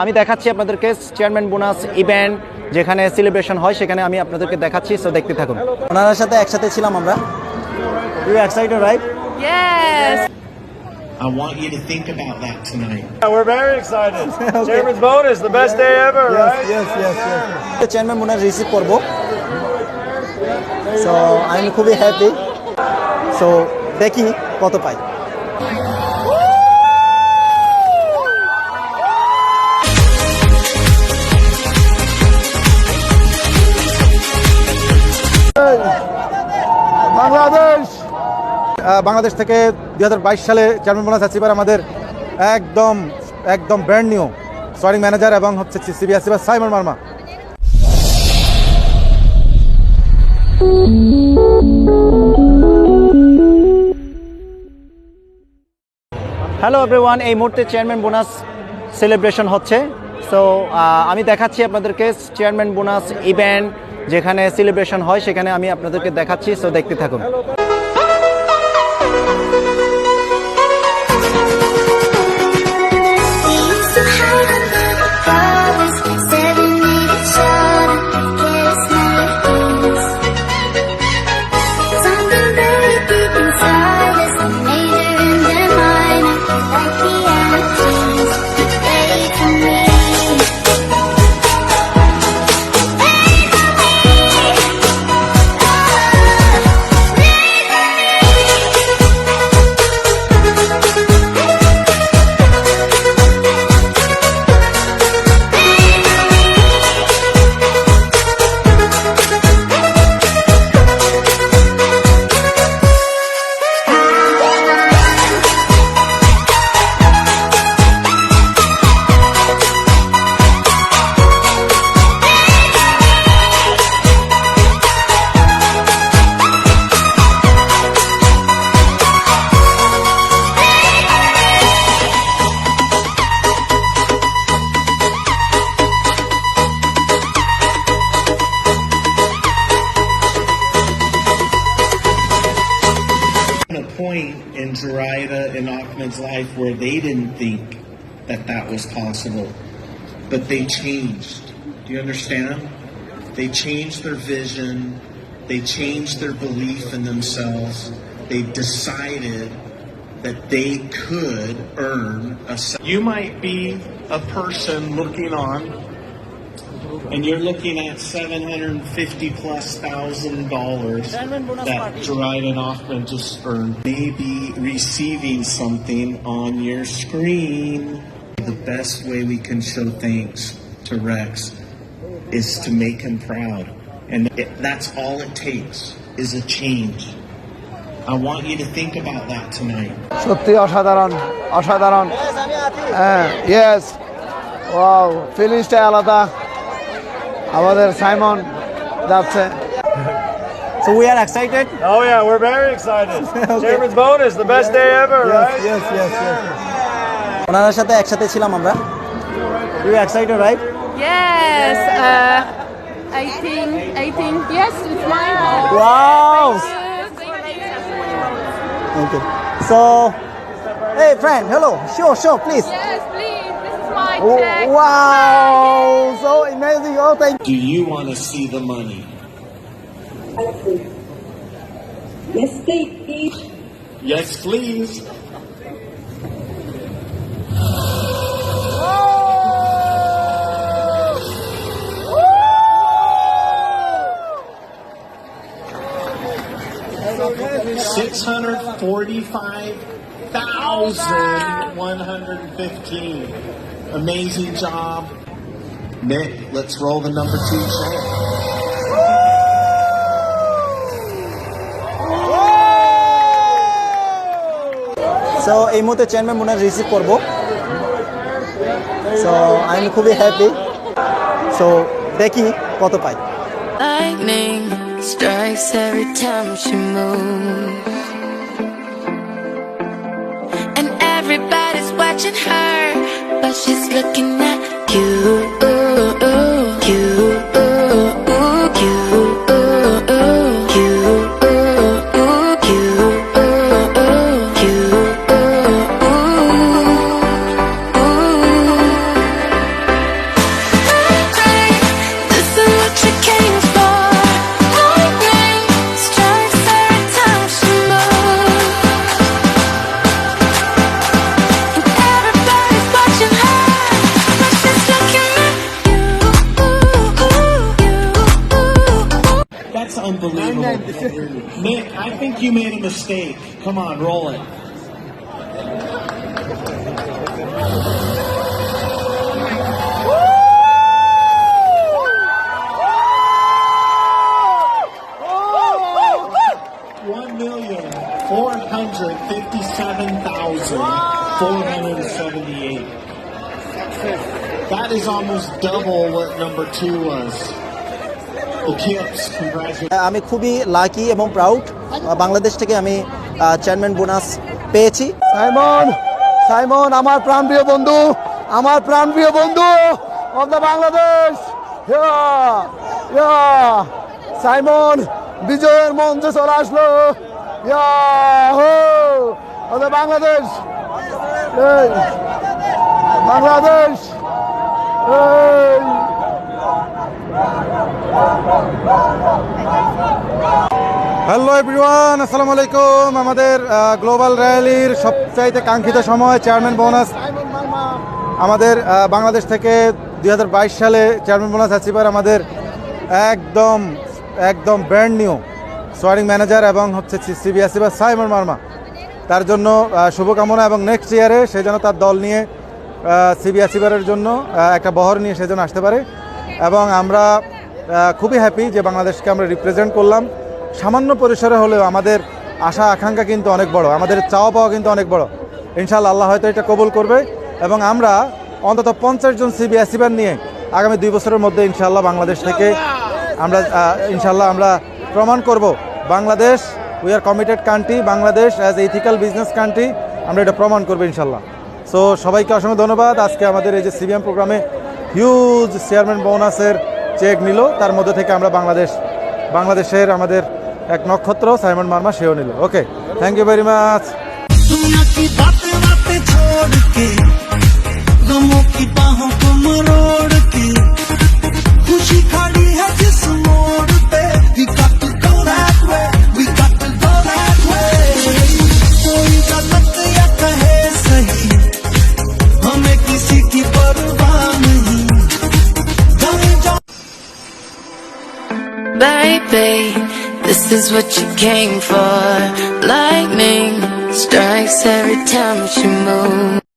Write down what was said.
আমি দেখাচ্ছি আপনাদেরকে চেয়ারম্যান বোনাস ইভেন্ট যেখানে সেলিব্রেশন হয় সেখানে আমি আপনাদেরকে দেখাচ্ছি, সো দেখতে থাকুন। ওনার সাথে একসাথে ছিলাম আমরা। You excited, right? Yes. I want you to think about that tonight. We're very excited. Okay. Chairman's bonus, the best day ever, right? Yes. Chairman bonus receive করব, সো আমি খুবই হ্যাপি। সো দেখি কত পাই। বাংলাদেশ থেকে 2022 সালে চেয়ারম্যান বোনাস অ্যাচিভার আমাদের একদম brand new storing manager এবং হচ্ছে CBS Simon Marma. Hello everyone, এই মুহূর্তে চেয়ারম্যান বোনাস সেলিব্রেশন হচ্ছে। সো আমি দেখাচ্ছি আপনাদেরকে চেয়ারম্যান বোনাস ইভেন্ট যেখানে সেলিব্রেশন হয় সেখানে আমি আপনাদেরকে দেখাচ্ছি, সো দেখতে থাকুন। Point in Zoraida and Ahmed's life where they didn't think that was possible, but they changed. Do you understand? They changed their vision. They changed their belief in themselves. They decided that they could earn a. You might be a person looking on, and you're looking at $750,000+ that Gerard and Ahmed just earned. Maybe receiving something on your screen. The best way we can show thanks to Rex is to make him proud. And that's all it takes, is a change. I want you to think about that tonight. সত্যি অসাধারণ। Yes. Wow, ফিলিংসটা আলাদা। আমাদের Simon যাচ্ছে। So we are excited. Oh yeah, we're very excited. Okay. Chairman's bonus, the best day ever, right? Yes. ওনার সাথে একসাথে ছিলাম আমরা। You excited, right? Yes. I think yes, it's mine. Wow. Okay. So, hey friend, hello. Show, please. Yes, please. This is my check. Wow, so amazing. Oh, thank you. Do you want to see the money? Yes, please. Yes, please. $645,115. Amazing job. Nick, let's roll the number 2 check. So এই মুহূর্তে chairman bonus receive করব, so আমি খুবই happy. So দেখি কত পাই। Lightning strikes every time she moves, and everybody's watching her, but she's looking at you. Unbelievable. Nick, I think you made a mistake. Come on, roll it. $1,457,478. That is almost double what number 2 was. The Kips, congratulations. আমি খুবই lucky এবং proud Bangladesh থেকে আমি chairman bonus পেয়েছি। Simon Simon আমার প্রাণপ্রিয় বন্ধু of the Bangladesh Simon বিজয়ের মঞ্চে চলে আসলো of the Bangladesh Bangladesh hello everyone, আসসালামু আলাইকুম। আমাদের গ্লোবাল র্যালির সবচাইতে কাঙ্ক্ষিত সময় চেয়ারম্যান বোনাস আমাদের বাংলাদেশ থেকে 2022 সালে চেয়ারম্যান বোনাস অ্যাচিভার আমাদের একদম ব্র্যান্ড নিউ সোয়ারিং ম্যানেজার এবং হচ্ছে সিবি অ্যাচিভার সাইমন মার্মা। তার জন্য শুভকামনা এবং নেক্সট ইয়ারে সে যেন তার দল নিয়ে সিবি অ্যাচিভারের জন্য একটা বহর নিয়ে সে যেন আসতে পারে। এবং আমরা খুবই হ্যাপি যে বাংলাদেশকে আমরা রিপ্রেজেন্ট করলাম। সামান্য পরিসরে হলেও আমাদের আশা আকাঙ্ক্ষা কিন্তু অনেক বড়, আমাদের চাওয়া পাওয়া কিন্তু অনেক বড়। ইনশাআল্লাহ আল্লাহ হয়তো এটা কবুল করবে এবং আমরা অন্তত 50 জন সিবি অ্যাচিভার নিয়ে আগামী 2 বছরের মধ্যে ইনশাআল্লাহ বাংলাদেশ থেকে আমরা প্রমাণ করব Bangladesh we are committed country, Bangladesh as ethical business country, আমরা এটা প্রমাণ করবো ইনশাআল্লাহ। সো সবাইকে অসংখ্য ধন্যবাদ। আজকে আমাদের এই যে সিবিএম প্রোগ্রামে হিউজ চেয়ারম্যান বোনাসের চেক নিল, তার মধ্যে থেকে আমরা বাংলাদেশের আমাদের এক নক্ষত্র সাইমন মার্মা সেও নিল। ওকে, থ্যাংক ইউ ভেরি মাচ। दुनिया की बातें बातें छोड़ के गमों की बाहों को मरोड़ के खुशी खड़ी है जिस मोड़ पे we got to go that way, we got to go that way। कोई गलत या कहे सही हमें किसी की परवाह नहीं। Baby, this is what you came for. Lightning strikes every time she moves.